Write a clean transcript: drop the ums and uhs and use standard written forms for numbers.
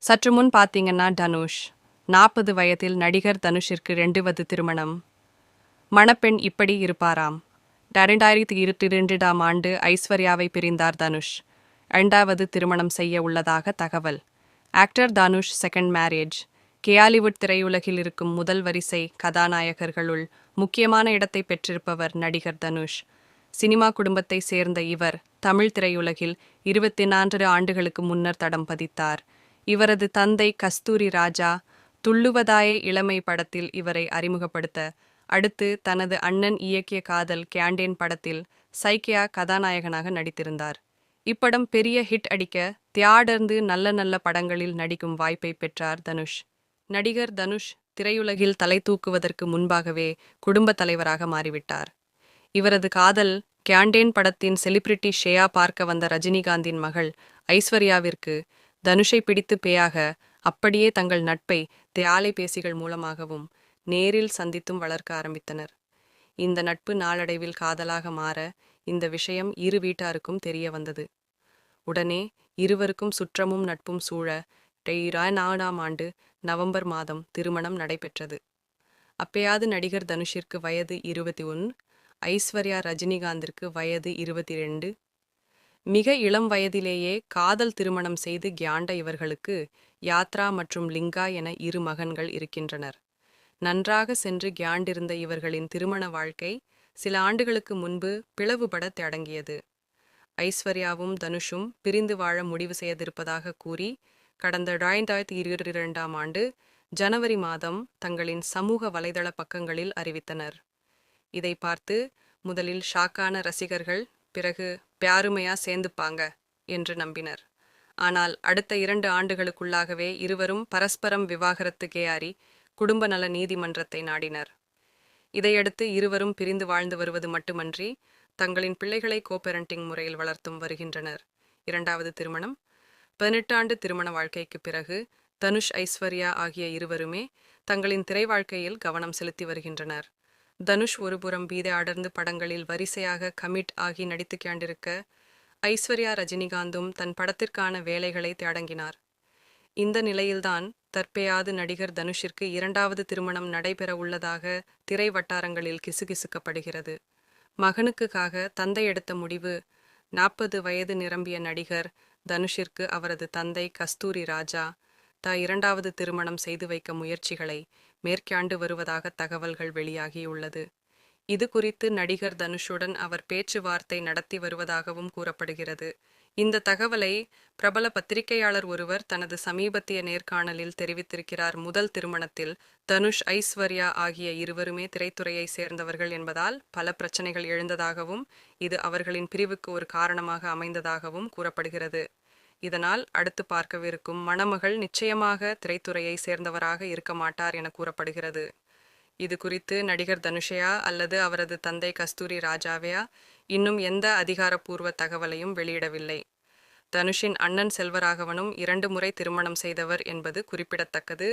சற்று முன் பார்த்தீங்கன்னா தனுஷ் 40 வயதில் நடிகர் தனுஷிற்கு 2வது திருமணம். மணப்பெண் இப்படி இருப்பாராம். 2022ஆம் ஆண்டு ஐஸ்வர்யாவை பிரிந்தார் தனுஷ். 2வது திருமணம் செய்ய உள்ளதாக தகவல். Actor Dhanush second marriage. Kollywood திரையுலகில் இருக்கும் முதல் வரிசை கதாநாயகர்களுள் முக்கியமான இடத்தை பெற்றிருப்பவர் நடிகர் தனுஷ். சினிமா குடும்பத்தை சேர்ந்த இவர் தமிழ் திரையுலகில் 24 ஆண்டுகளுக்கு முன்னர் தடம் பதித்தார். இவரது தந்தை கஸ்தூரி ராஜா துள்ளுவதாய இளமை படத்தில் இவரை அறிமுகப்படுத்த, அடுத்து தனது அண்ணன் இயக்கிய காதல் கேண்டேன் படத்தில் சைக்கியா கதாநாயகனாக நடித்திருந்தார். இப்படம் பெரிய ஹிட் அடிக்க தியாடர்ந்து நல்ல நல்ல படங்களில் நடிக்கும் வாய்ப்பை பெற்றார் தனுஷ். நடிகர் தனுஷ் திரையுலகில் தலை தூக்குவதற்கு முன்பாகவே குடும்ப தலைவராக மாறிவிட்டார். இவரது காதல் கேண்டேன் படத்தின் செலிபிரிட்டி ஷேயா பார்க்க வந்த ரஜினிகாந்தின் மகள் ஐஸ்வர்யாவிற்கு தனுஷை பிடித்து பேயாக, அப்படியே தங்கள் நட்பை தொலைபேசிகள் மூலமாகவும் நேரில் சந்தித்தும் வளர்க்க ஆரம்பித்தனர். இந்த நட்பு நாளடைவில் காதலாக மாற இந்த விஷயம் இரு வீட்டாருக்கும் தெரிய வந்தது. உடனே இருவருக்கும் சுற்றமும் நட்பும் சூழ 2024ஆம் ஆண்டு நவம்பர் மாதம் திருமணம் நடைபெற்றது. அப்பயாவது நடிகர் தனுஷிற்கு வயது 21, ஐஸ்வர்யா ரஜினிகாந்திற்கு வயது 22. மிக இளம் வயதிலேயே காதல் திருமணம் செய்து கியாண்ட இவர்களுக்கு யாத்ரா மற்றும் லிங்கா என 2 மகன்கள் இருக்கின்றனர். நன்றாக சென்று கியாண்டிருந்த இவர்களின் திருமண வாழ்க்கை சில ஆண்டுகளுக்கு முன்பு பிளவுபட தொடங்கியது. ஐஸ்வர்யாவும் தனுஷும் பிரிந்து வாழ முடிவு செய்திருப்பதாக கூறி கடந்த 2022ஆம் ஆண்டு ஜனவரி மாதம் தங்களின் சமூக வலைதள பக்கங்களில் அறிவித்தனர். இதை பார்த்து முதலில் ஷாக்கான ரசிகர்கள் பிறகு பியாருமையா சேர்ந்துப்பாங்க என்று நம்பினர். ஆனால் அடுத்த 2 ஆண்டுகளுக்குள்ளாகவே இருவரும் பரஸ்பரம் விவாகரத்து கேயாரி குடும்ப நல நீதிமன்றத்தை நாடினர். இதையடுத்து இருவரும் பிரிந்து வாழ்ந்து வருவது மட்டுமன்றி தங்களின் பிள்ளைகளை கோபெரண்டிங் முறையில் வளர்த்தும் வருகின்றனர். 2வது திருமணம். 18 ஆண்டு திருமண வாழ்க்கைக்கு பிறகு தனுஷ் ஐஸ்வர்யா ஆகிய இருவருமே தங்களின் திரை வாழ்க்கையில் கவனம் செலுத்தி வருகின்றனர். தனுஷ் ஒருபுறம் பீதை அடர்ந்து படங்களில் வரிசையாக கமிட் ஆகி நடித்து கொண்டிருக்க, ஐஸ்வர்யா ரஜினிகாந்தும் தன் படத்திற்கான வேலைகளை தொடங்கினார். இந்த நிலையில்தான் தற்போது நடிகர் தனுஷிற்கு 2வது திருமணம் நடைபெற உள்ளதாக திரை வட்டாரங்களில் கிசுகிசுக்கப்படுகிறது. மகனுக்காக தந்தை எடுத்த முடிவு. 40 வயது நிரம்பிய நடிகர் தனுஷிற்கு அவரது தந்தை கஸ்தூரி ராஜா 2வது திருமணம் செய்து வைக்க முயற்சிகளை மேற்கொண்டு வருவதாக தகவல்கள் வெளியாகியுள்ளது. இது குறித்து நடிகர் தனுஷுடன் அவர் பேச்சுவார்த்தை நடத்தி வருவதாகவும் கூறப்படுகிறது. இந்த தகவலை பிரபல பத்திரிகையாளர் ஒருவர் தனது சமீபத்திய நேர்காணலில் தெரிவித்திருக்கிறார். முதல் திருமணத்தில் தனுஷ் ஐஸ்வர்யா ஆகிய இருவருமே திரைத்துறையை சேர்ந்தவர்கள் என்பதால் பல பிரச்சனைகள் எழுந்ததாகவும் இது அவர்களின் பிரிவுக்கு ஒரு காரணமாக அமைந்ததாகவும் கூறப்படுகிறது. இதனால் அடுத்து பார்க்கவிருக்கும் மணமகள் நிச்சயமாக திரைத்துறையை சேர்ந்தவராக இருக்க மாட்டார் என கூறப்படுகிறது. இது குறித்து நடிகர் தனுஷையா அல்லது அவரது தந்தை கஸ்தூரி ராஜாவையா இன்னும் எந்த அதிகாரப்பூர்வ தகவலையும் வெளியிடவில்லை. தனுஷின் அண்ணன் செல்வராகவனும் 2 முறை திருமணம் செய்தவர் என்பது குறிப்பிடத்தக்கது.